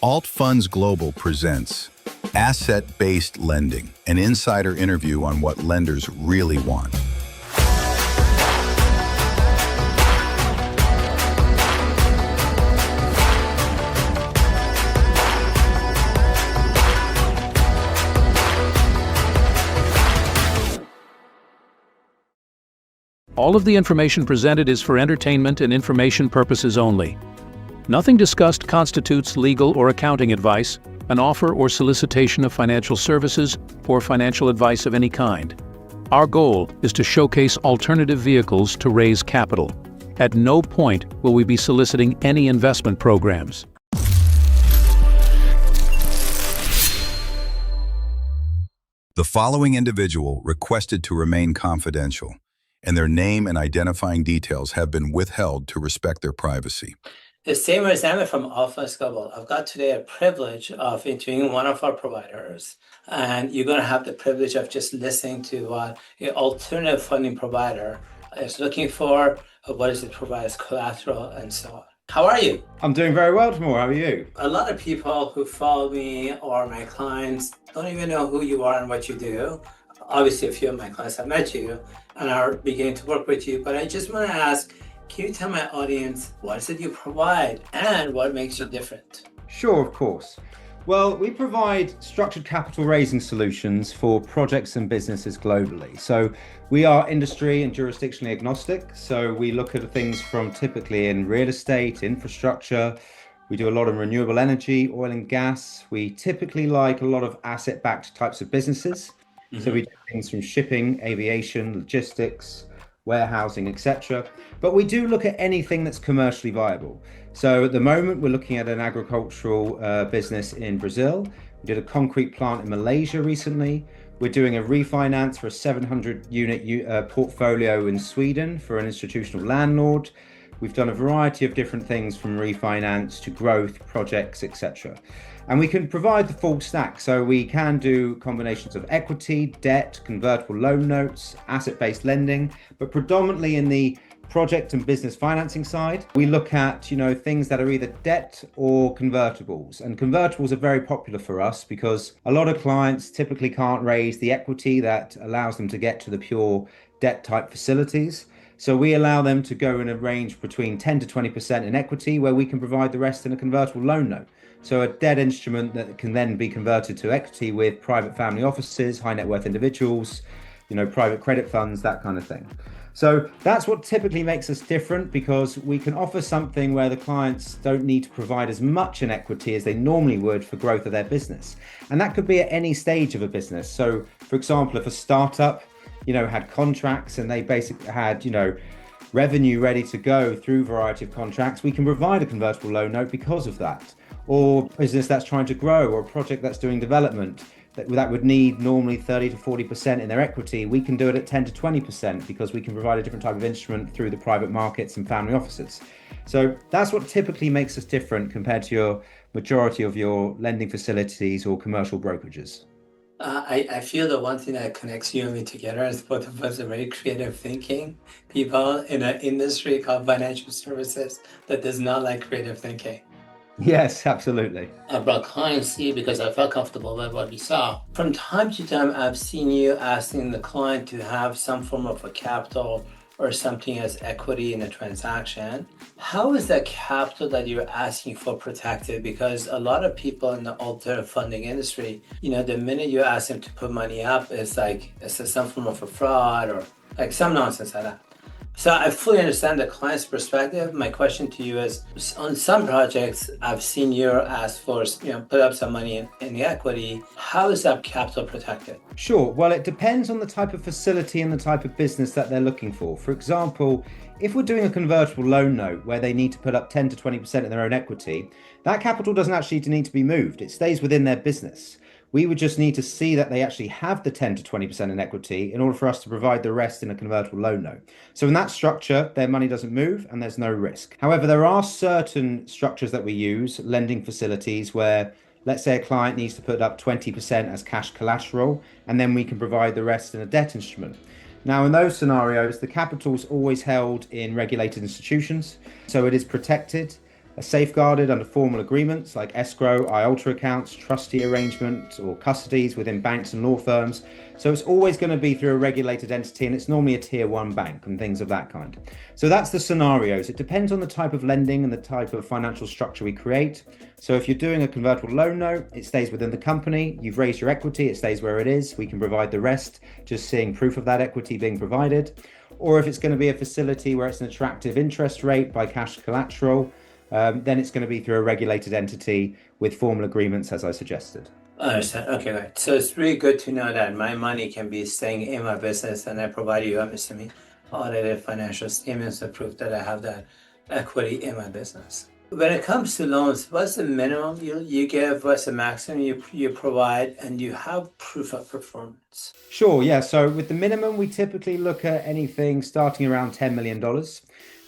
Alt Funds Global presents Asset-Based Lending, an insider interview on what lenders really want. All of the information presented is for entertainment and information purposes only. Nothing discussed constitutes legal or accounting advice, an offer or solicitation of financial services, or financial advice of any kind. Our goal is to showcase alternative vehicles to raise capital. At no point will we be soliciting any investment programs. The following individual requested to remain confidential, and their name and identifying details have been withheld to respect their privacy. It's Taimour Zaman from Alpha Global. I've got today a privilege of interviewing one of our providers, and you're going to have the privilege of just listening to what an alternative funding provider is looking for, what does it provide as collateral, and so on. How are you? I'm doing very well, Taimour. How are you? A lot of people who follow me or my clients don't even know who you are and what you do. Obviously, a few of my clients have met you and are beginning to work with you, but I just want to ask, can you tell my audience what is it you provide and what makes you different? Sure, of course. Well, we provide structured capital raising solutions for projects and businesses globally. So we are industry and jurisdictionally agnostic. So we look at things from typically in real estate, infrastructure. We do a lot of renewable energy, oil and gas. We typically like a lot of asset-backed types of businesses. So we do things from shipping, aviation, logistics, warehousing, etc. But we do look at anything that's commercially viable. So at the moment, we're looking at an agricultural business in Brazil. We did a concrete plant in Malaysia recently. We're doing a refinance for a 700-unit portfolio in Sweden for an institutional landlord. We've done a variety of different things from refinance to growth projects, etc. And we can provide the full stack. So we can do combinations of equity, debt, convertible loan notes, asset-based lending, but predominantly in the project and business financing side, we look at, things that are either debt or convertibles. And convertibles are very popular for us because a lot of clients typically can't raise the equity that allows them to get to the pure debt type facilities. So we allow them to go in a range between 10 to 20% in equity, where we can provide the rest in a convertible loan note. So a debt instrument that can then be converted to equity with private family offices, high net worth individuals, private credit funds, that kind of thing. So that's what typically makes us different, because we can offer something where the clients don't need to provide as much in equity as they normally would for growth of their business. And that could be at any stage of a business. So for example, if a startup, had contracts and they basically had, revenue ready to go through a variety of contracts, we can provide a convertible loan note because of that. Or business that's trying to grow, or a project that's doing development that would need normally 30 to 40% in their equity, we can do it at 10 to 20% because we can provide a different type of instrument through the private markets and family offices. So that's what typically makes us different compared to your majority of your lending facilities or commercial brokerages. I feel the one thing that connects you and me together is both of us are very creative thinking people in an industry called financial services that does not like creative thinking. Yes, absolutely. I brought clients here because I felt comfortable with what we saw. From time to time, I've seen you asking the client to have some form of a capital or something as equity in a transaction. How is that capital that you're asking for protected? Because a lot of people in the alternative funding industry, the minute you ask them to put money up, it's some form of a fraud or like some nonsense like that. So I fully understand the client's perspective. My question to you is, on some projects, I've seen you ask for, put up some money in the equity. How is that capital protected? Sure. Well, it depends on the type of facility and the type of business that they're looking for. For example, if we're doing a convertible loan note where they need to put up 10 to 20% in their own equity, that capital doesn't actually need to be moved. It stays within their business. We would just need to see that they actually have the 10 to 20% in equity in order for us to provide the rest in a convertible loan note. So in that structure, their money doesn't move and there's no risk. However, there are certain structures that we use, lending facilities, where let's say a client needs to put up 20% as cash collateral, and then we can provide the rest in a debt instrument. Now, in those scenarios, the capital is always held in regulated institutions, so it is protected. are safeguarded under formal agreements like escrow, IOLTA accounts, trustee arrangement, or custodies within banks and law firms. So it's always going to be through a regulated entity, and it's normally a tier one bank and things of that kind. So that's the scenarios. It depends on the type of lending and the type of financial structure we create. So if you're doing a convertible loan note, it stays within the company. You've raised your equity, it stays where it is. We can provide the rest, just seeing proof of that equity being provided. Or if it's going to be a facility where it's an attractive interest rate by cash collateral, then it's going to be through a regulated entity with formal agreements, as I suggested. I understand. Okay, right. So it's really good to know that my money can be staying in my business, and I provide you, I'm assuming, audited financial statements to prove that I have that equity in my business. When it comes to loans, what's the minimum you give? What's the maximum you provide? And you have proof of performance? Sure, yeah. So with the minimum, we typically look at anything starting around $10 million.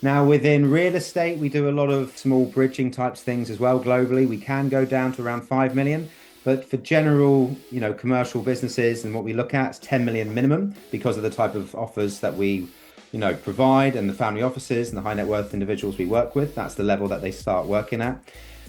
Now, within real estate, we do a lot of small bridging types things as well globally. We can go down to around 5 million. But for general, commercial businesses and what we look at, it's 10 million minimum because of the type of offers that we provide and the family offices and the high net worth individuals we work with. That's the level that they start working at.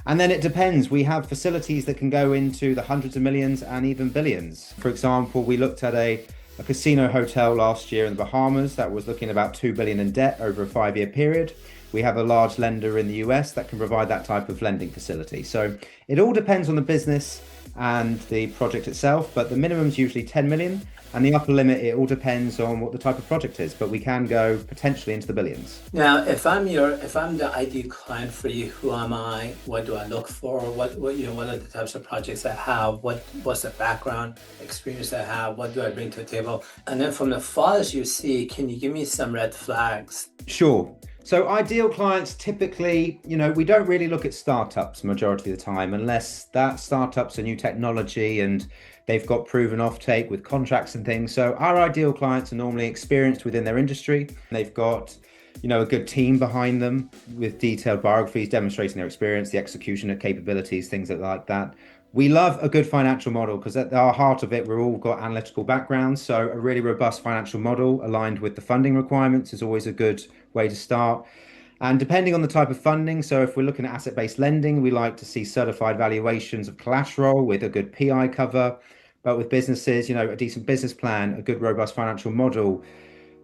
And then it depends. We have facilities that can go into the hundreds of millions and even billions. For example, we looked at a casino hotel last year in the Bahamas that was looking at about 2 billion in debt over a 5-year period. We have a large lender in the US that can provide that type of lending facility. So it all depends on the business and the project itself, but the minimum is usually 10 million. And the upper limit, it all depends on what the type of project is, but we can go potentially into the billions. Now, if I'm the ideal client for you, who am I? What do I look for? What are the types of projects I have? What's the background experience I have? What do I bring to the table? And then from the files you see, can you give me some red flags? Sure. So ideal clients typically, we don't really look at startups majority of the time unless that startup's a new technology and they've got proven offtake with contracts and things. So our ideal clients are normally experienced within their industry. They've got, a good team behind them with detailed biographies demonstrating their experience, the execution of capabilities, things like that. We love a good financial model because at our heart of it, we're all got analytical backgrounds. So a really robust financial model aligned with the funding requirements is always a good way to start. And depending on the type of funding, so if we're looking at asset-based lending, we like to see certified valuations of collateral with a good PI cover. But with businesses, a decent business plan, a good robust financial model,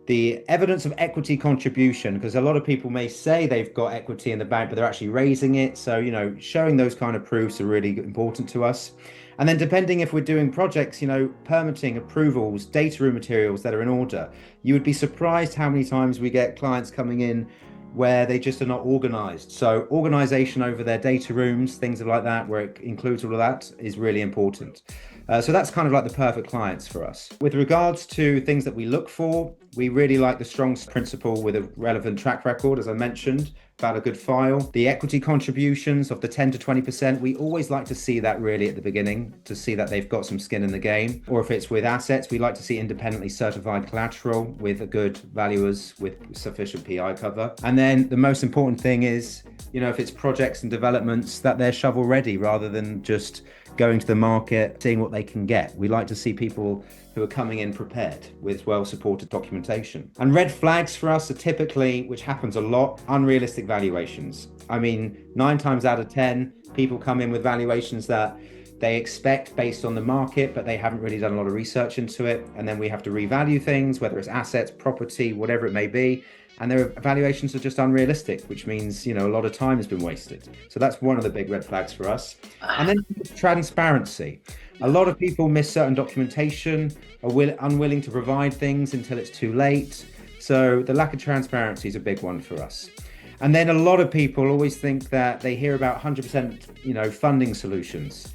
the evidence of equity contribution, because a lot of people may say they've got equity in the bank, but they're actually raising it. So, showing those kind of proofs are really important to us. And then depending if we're doing projects, permitting, approvals, data room materials that are in order, you would be surprised how many times we get clients coming in where they just are not organized. So organization over their data rooms, things like that, where it includes all of that is really important. So that's kind of like the perfect clients for us. With regards to things that we look for, we really like the strong principal with a relevant track record, as I mentioned, about a good file. The equity contributions of the 10 to 20%, we always like to see that really at the beginning to see that they've got some skin in the game. Or if it's with assets, we like to see independently certified collateral with a good valuers with sufficient PI cover. And then the most important thing is, if it's projects and developments, that they're shovel ready rather than just going to the market, seeing what they can get. We like to see people who are coming in prepared with well-supported documentation. And red flags for us are typically, which happens a lot, unrealistic valuations. 9 times out of 10, people come in with valuations that they expect based on the market, but they haven't really done a lot of research into it. And then we have to revalue things, whether it's assets, property, whatever it may be. And their valuations are just unrealistic, which means, a lot of time has been wasted. So that's one of the big red flags for us. And then transparency. A lot of people miss certain documentation, are unwilling to provide things until it's too late. So the lack of transparency is a big one for us. And then a lot of people always think that they hear about 100%, funding solutions.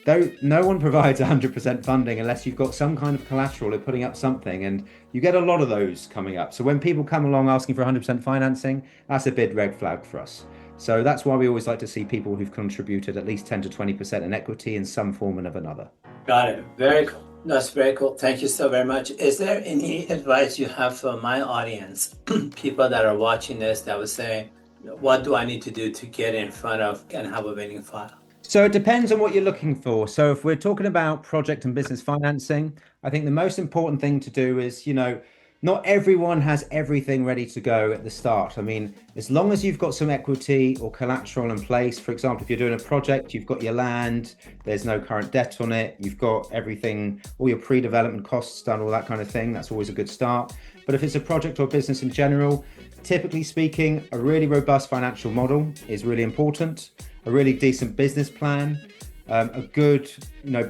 Though no one provides 100% funding unless you've got some kind of collateral or putting up something, and you get a lot of those coming up. So when people come along asking for 100% financing, that's a big red flag for us. So that's why we always like to see people who've contributed at least 10 to 20% in equity in some form or another. Got it. Very cool. That's very cool. Thank you so very much. Is there any advice you have for my audience, people that are watching this that would say, what do I need to do to get in front of and have a winning file? So it depends on what you're looking for. So if we're talking about project and business financing, I think the most important thing to do is, not everyone has everything ready to go at the start. I mean, as long as you've got some equity or collateral in place, for example, if you're doing a project, you've got your land, there's no current debt on it, you've got everything, all your pre-development costs done, all that kind of thing, that's always a good start. But if it's a project or business in general, typically speaking, a really robust financial model is really important, a really decent business plan, a good,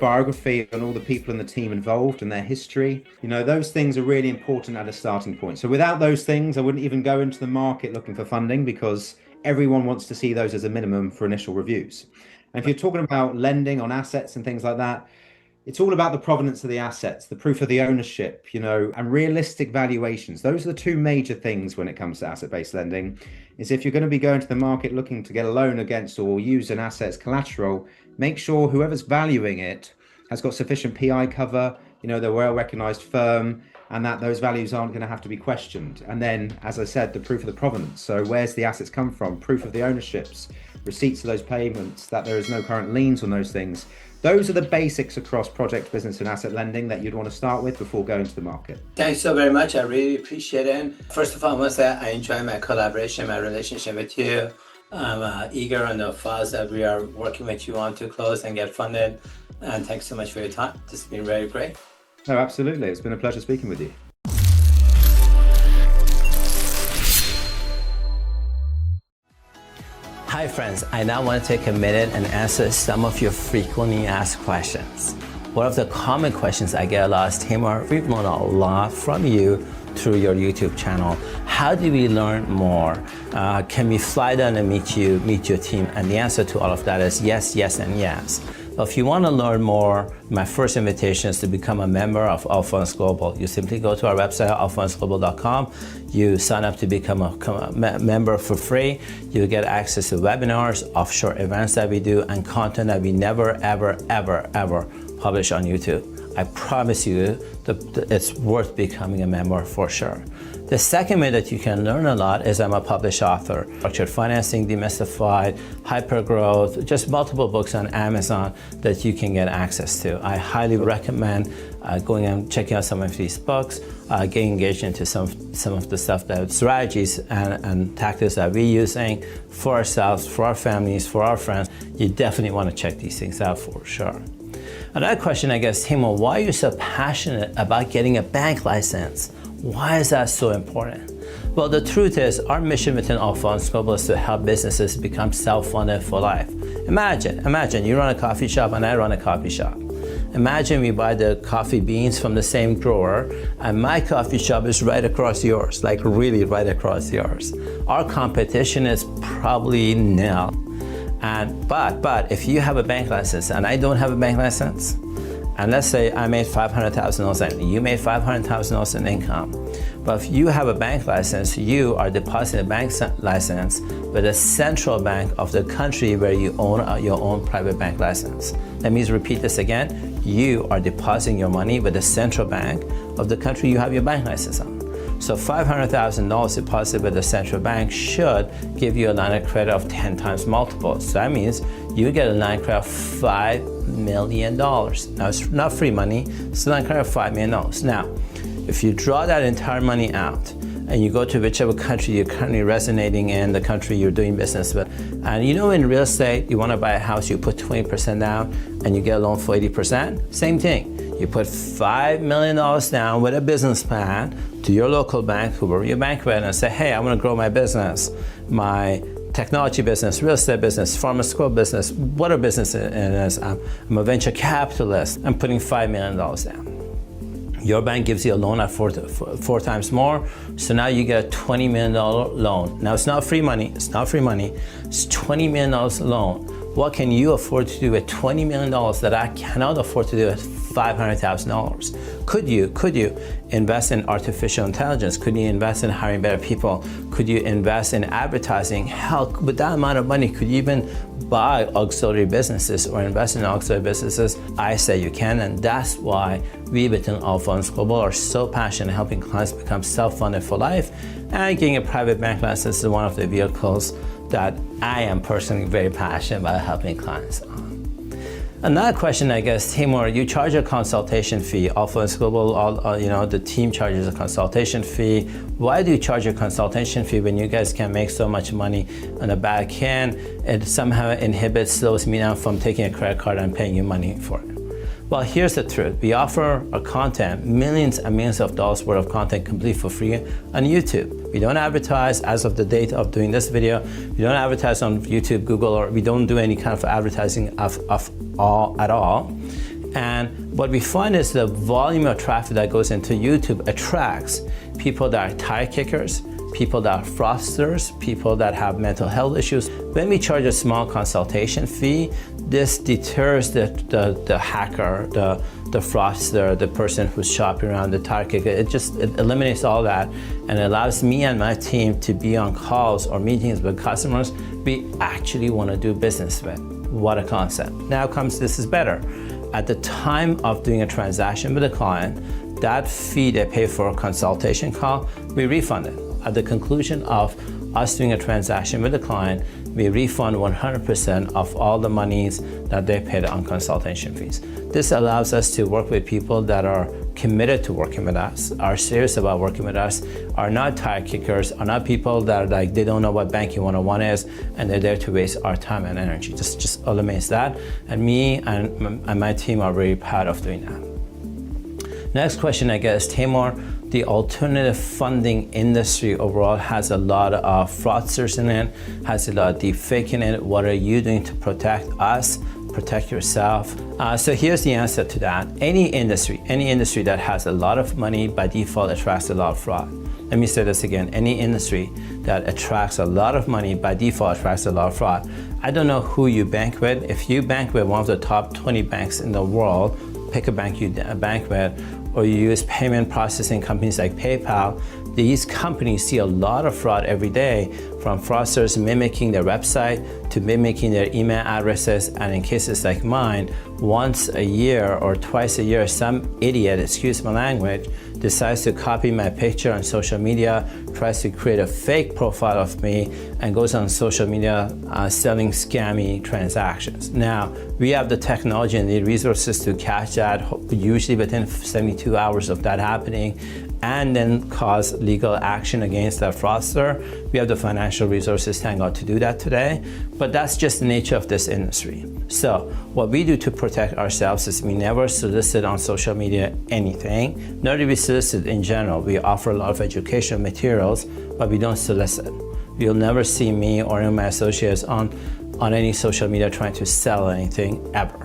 biography on all the people in the team involved and their history. Those things are really important at a starting point. So without those things, I wouldn't even go into the market looking for funding, because everyone wants to see those as a minimum for initial reviews. And if you're talking about lending on assets and things like that, it's all about the provenance of the assets, the proof of the ownership, and realistic valuations. Those are the two major things when it comes to asset-based lending. Is if you're going to be going to the market looking to get a loan against or use an asset as collateral, make sure whoever's valuing it has got sufficient PI cover, they're a well-recognized firm, and that those values aren't going to have to be questioned. And then, as I said, the proof of the provenance. So where's the assets come from? Proof of the ownerships, receipts of those payments, that there is no current liens on those things. Those are the basics across project, business, and asset lending that you'd want to start with before going to the market. Thanks so very much. I really appreciate it. First of all, I must say I enjoy my collaboration, my relationship with you. I'm eager on the files that we are working with you on to close and get funded. And thanks so much for your time. This has been very great. No, absolutely. It's been a pleasure speaking with you. Hi friends, I now want to take a minute and answer some of your frequently asked questions. One of the common questions I get a lot is, Taimour, we've learned a lot from you through your YouTube channel. How do we learn more? Can we fly down and meet your team? And the answer to all of that is yes, yes, and yes. If you want to learn more, my first invitation is to become a member of Allfunds Global. You simply go to our website, allfundsglobal.com. You sign up to become a member for free. You get access to webinars, offshore events that we do, and content that we never, ever, ever, ever publish on YouTube. I promise you that it's worth becoming a member for sure. The second way that you can learn a lot is I'm a published author. Structured Financing, Demystified, Hypergrowth, just multiple books on Amazon that you can get access to. I highly recommend going and checking out some of these books, getting engaged into some of the stuff, that strategies and tactics that we're using for ourselves, for our families, for our friends. You definitely want to check these things out for sure. Another question, I guess, Taimour, why are you so passionate about getting a bank license? Why is that so important? Well, the truth is, our mission within Allfunds Global is to help businesses become self-funded for life. Imagine you run a coffee shop and I run a coffee shop. Imagine we buy the coffee beans from the same grower and my coffee shop is right across yours, like really right across yours. Our competition is probably nil. But if you have a bank license and I don't have a bank license, and let's say I made $500,000 and you made $500,000 in income, but if you have a bank license, you are depositing a bank license with a central bank of the country where you own your own private bank license. Let me repeat this again. You are depositing your money with the central bank of the country you have your bank license on. So $500,000 deposited with the central bank should give you a line of credit of 10 times multiple. So that means you get a line of credit of $5 million. Now it's not free money, it's a line of credit of $5 million. Now, if you draw that entire money out and you go to whichever country you're currently resonating in, the country you're doing business with, and in real estate, you want to buy a house, you put 20% down and you get a loan for 80%, same thing. You put $5 million down with a business plan to your local bank, whoever your bank with, and say, hey, I want to grow my business, my technology business, real estate business, pharmaceutical business, whatever business it is. I'm a venture capitalist. I'm putting $5 million down. Your bank gives you a loan at four times more, so now you get a $20 million loan. Now it's not free money, it's $20 million loan. What can you afford to do with $20 million that I cannot afford to do with $500,000? Could you invest in artificial intelligence? Could you invest in hiring better people? Could you invest in advertising? Hell, with that amount of money, could you even buy auxiliary businesses or invest in auxiliary businesses? I say you can, and that's why we within Allfunds Global are so passionate in helping clients become self-funded for life, and getting a private bank license is one of the vehicles that I am personally very passionate about helping clients on. Another question, I guess, Taimour, you charge a consultation fee. Alphonse Global, the team charges a consultation fee. Why do you charge a consultation fee when you guys can make so much money on the back end? It somehow slows me down from taking a credit card and paying you money for it. Well, here's the truth. We offer our content, millions and millions of dollars worth of content complete for free on YouTube. We don't advertise as of the date of doing this video. We don't advertise on YouTube, Google, or we don't do any kind of advertising at all. And what we find is the volume of traffic that goes into YouTube attracts people that are tire kickers, people that are fraudsters, people that have mental health issues. When we charge a small consultation fee, this deters the hacker, the fraudster, the person who's shopping around, the tire kicker. It eliminates all that and allows me and my team to be on calls or meetings with customers we actually want to do business with. What a concept. Now comes, this is better. At the time of doing a transaction with a client, that fee they pay for a consultation call, we refund it. At the conclusion of us doing a transaction with a client, we refund 100% of all the monies that they paid on consultation fees. This allows us to work with people that are committed to working with us, are serious about working with us, are not tire kickers, are not people that are like, they don't know what banking 101 is, and they're there to waste our time and energy. Just eliminates that. And me and my team are very proud of doing that. Next question, I guess, Taimour, the alternative funding industry overall has a lot of fraudsters in it, has a lot of deep fake in it. What are you doing to protect us, protect yourself? So here's the answer to that. Any industry that has a lot of money by default attracts a lot of fraud. Let me say this again. Any industry that attracts a lot of money by default attracts a lot of fraud. I don't know who you bank with. If you bank with one of the top 20 banks in the world, pick a bank you bank with, or you use payment processing companies like PayPal, these companies see a lot of fraud every day, from fraudsters mimicking their website to mimicking their email addresses, and in cases like mine, once a year or twice a year, some idiot, excuse my language, decides to copy my picture on social media, tries to create a fake profile of me, and goes on social media selling scammy transactions. Now, we have the technology and the resources to catch that, usually within 72 hours of that happening, and then cause legal action against that fraudster. We have the financial resources, thank God, to do that today, but that's just the nature of this industry. So what we do to protect ourselves is we never solicit on social media anything, nor do we solicit in general. We offer a lot of educational materials, but we don't solicit. You'll never see me or any of my associates on any social media trying to sell anything, ever.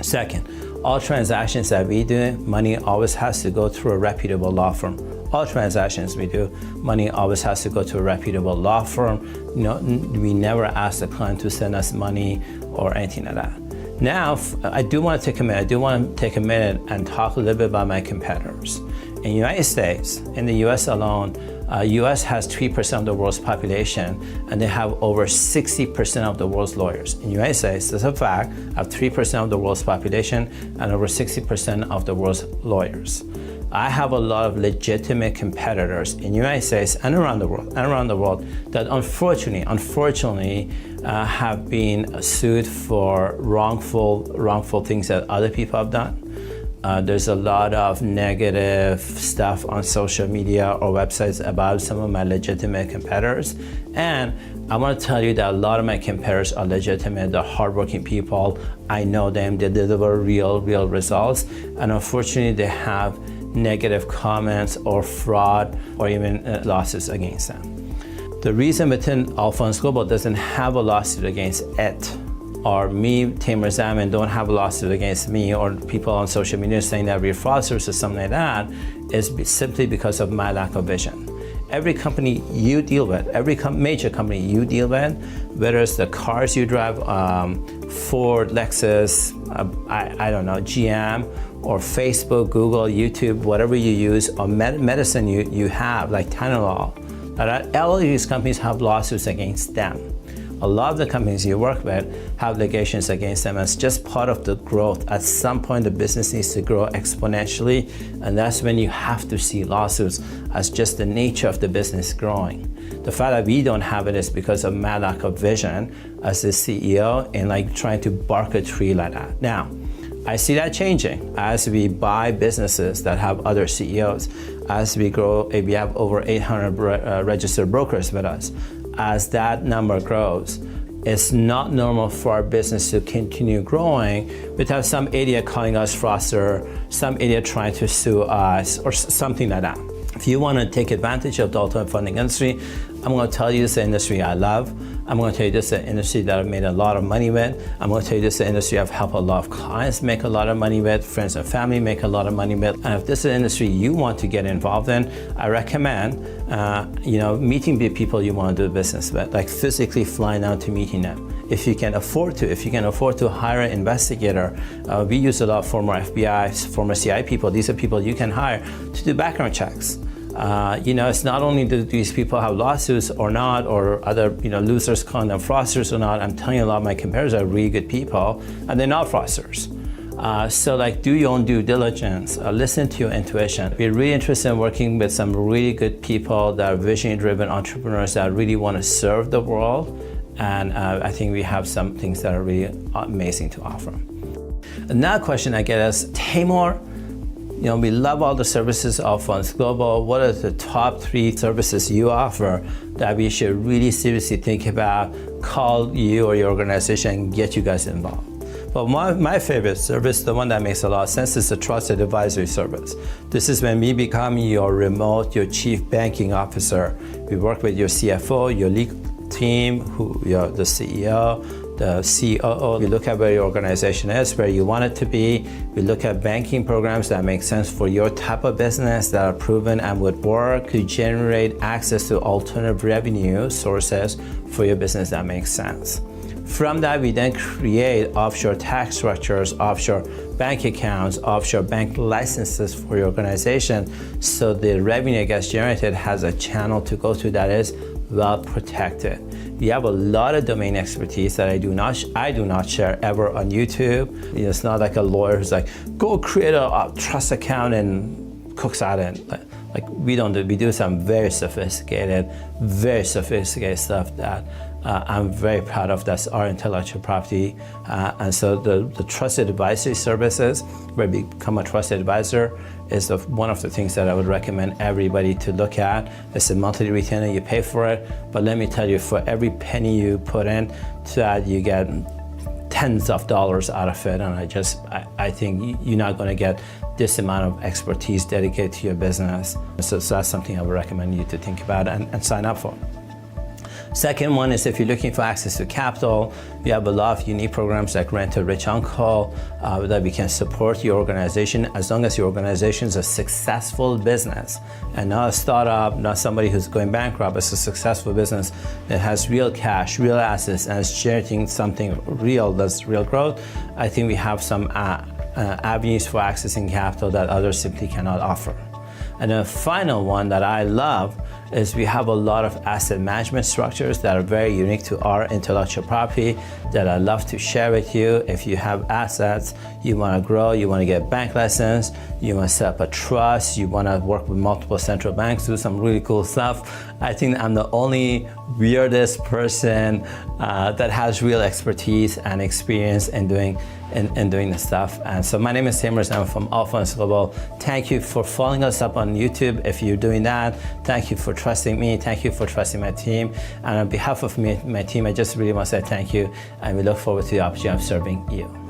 Second, all transactions that we do, money always has to go through a reputable law firm. All transactions we do, money always has to go to a reputable law firm. We never ask the client to send us money or anything like that. Now, I do want to take a minute and talk a little bit about my competitors. In the United States, in the US alone, US has 3% of the world's population, and they have over 60% of the world's lawyers. In the United States, that's a fact, have 3% of the world's population and over 60% of the world's lawyers. I have a lot of legitimate competitors in the United States and around the world that unfortunately have been sued for wrongful things that other people have done. There's a lot of negative stuff on social media or websites about some of my legitimate competitors. And I want to tell you that a lot of my competitors are legitimate, they're hardworking people. I know them, they deliver real results. And unfortunately, they have negative comments or fraud or even losses against them. The reason within Alphonse Global doesn't have a lawsuit against it, or me, Taimour Zaman, don't have a lawsuit against me, or people on social media saying that we're fraudsters or something like that, is simply because of my lack of vision. Every company you deal with, every major company you deal with, whether it's the cars you drive, Ford, Lexus, I don't know, GM, or Facebook, Google, YouTube, whatever you use, or medicine you have, like Taimour, all of these companies have lawsuits against them. A lot of the companies you work with have litigations against them as just part of the growth. At some point, the business needs to grow exponentially, and that's when you have to see lawsuits as just the nature of the business growing. The fact that we don't have it is because of my lack of vision as the CEO and like trying to bark a tree like that. Now, I see that changing as we buy businesses that have other CEOs, as we grow. We have over 800 registered brokers with us. As that number grows, it's not normal for our business to continue growing without some idiot calling us fraudster, some idiot trying to sue us, or something like that. If you want to take advantage of the alternative funding industry, I'm going to tell you this is the industry I love. I'm going to tell you this is the industry that I've made a lot of money with. I'm going to tell you this is the industry I've helped a lot of clients make a lot of money with, friends and family make a lot of money with. And if this is an industry you want to get involved in, I recommend meeting the people you want to do business with, like physically flying out to meeting them. If you can afford to hire an investigator, we use a lot of former FBI, former CIA people. These are people you can hire to do background checks. It's not only do these people have lawsuits or not, or other losers calling them fraudsters or not. I'm telling you, a lot of my competitors are really good people, and they're not fraudsters. So do your own due diligence, listen to your intuition. We're really interested in working with some really good people that are vision-driven entrepreneurs that really want to serve the world, and I think we have some things that are really amazing to offer. Another question I get is, Taimour, we love all the services of Funds Global. What are the top 3 services you offer that we should really seriously think about, call you or your organization and get you guys involved? But my favorite service, the one that makes a lot of sense, is the Trusted Advisory Service. This is when we become your chief banking officer. We work with your CFO, your legal team, the CEO, the COO. We look at where your organization is, where you want it to be. We look at banking programs that make sense for your type of business, that are proven and would work to generate access to alternative revenue sources for your business that makes sense. From that, we then create offshore tax structures, offshore bank accounts, offshore bank licenses for your organization, so the revenue that gets generated has a channel to go to that is well protected. We have a lot of domain expertise that I do not share ever on YouTube. It's not like a lawyer who's like, go create a trust account and cooks out it. We don't do. We do some very sophisticated stuff that I'm very proud of. That's our intellectual property. And so the Trusted Advisory Services, where we become a trusted advisor, is one of the things that I would recommend everybody to look at. It's a monthly retainer, you pay for it, but let me tell you, for every penny you put in, that you get tens of dollars out of it. And I think you're not going to get this amount of expertise dedicated to your business. So that's something I would recommend you to think about and sign up for. Second one is, if you're looking for access to capital, we have a lot of unique programs like Rent a Rich Uncle that we can support your organization as long as your organization is a successful business and not a startup, not somebody who's going bankrupt. It's a successful business that has real cash, real assets, and is generating something real, that's real growth. I think we have some avenues for accessing capital that others simply cannot offer. And the final one that I love is we have a lot of asset management structures that are very unique to our intellectual property that I love to share with you. If you have assets, you want to grow, you want to get bank license, you want to set up a trust, you want to work with multiple central banks, do some really cool stuff. I think I'm the only weirdest person that has real expertise and experience in doing this stuff. And so my name is Taimour Zaman from Funds Global. Thank you for following us up on YouTube. If you're doing that, thank you for trusting me. Thank you for trusting my team. And on behalf of my team, I just really want to say thank you. And we look forward to the opportunity of serving you.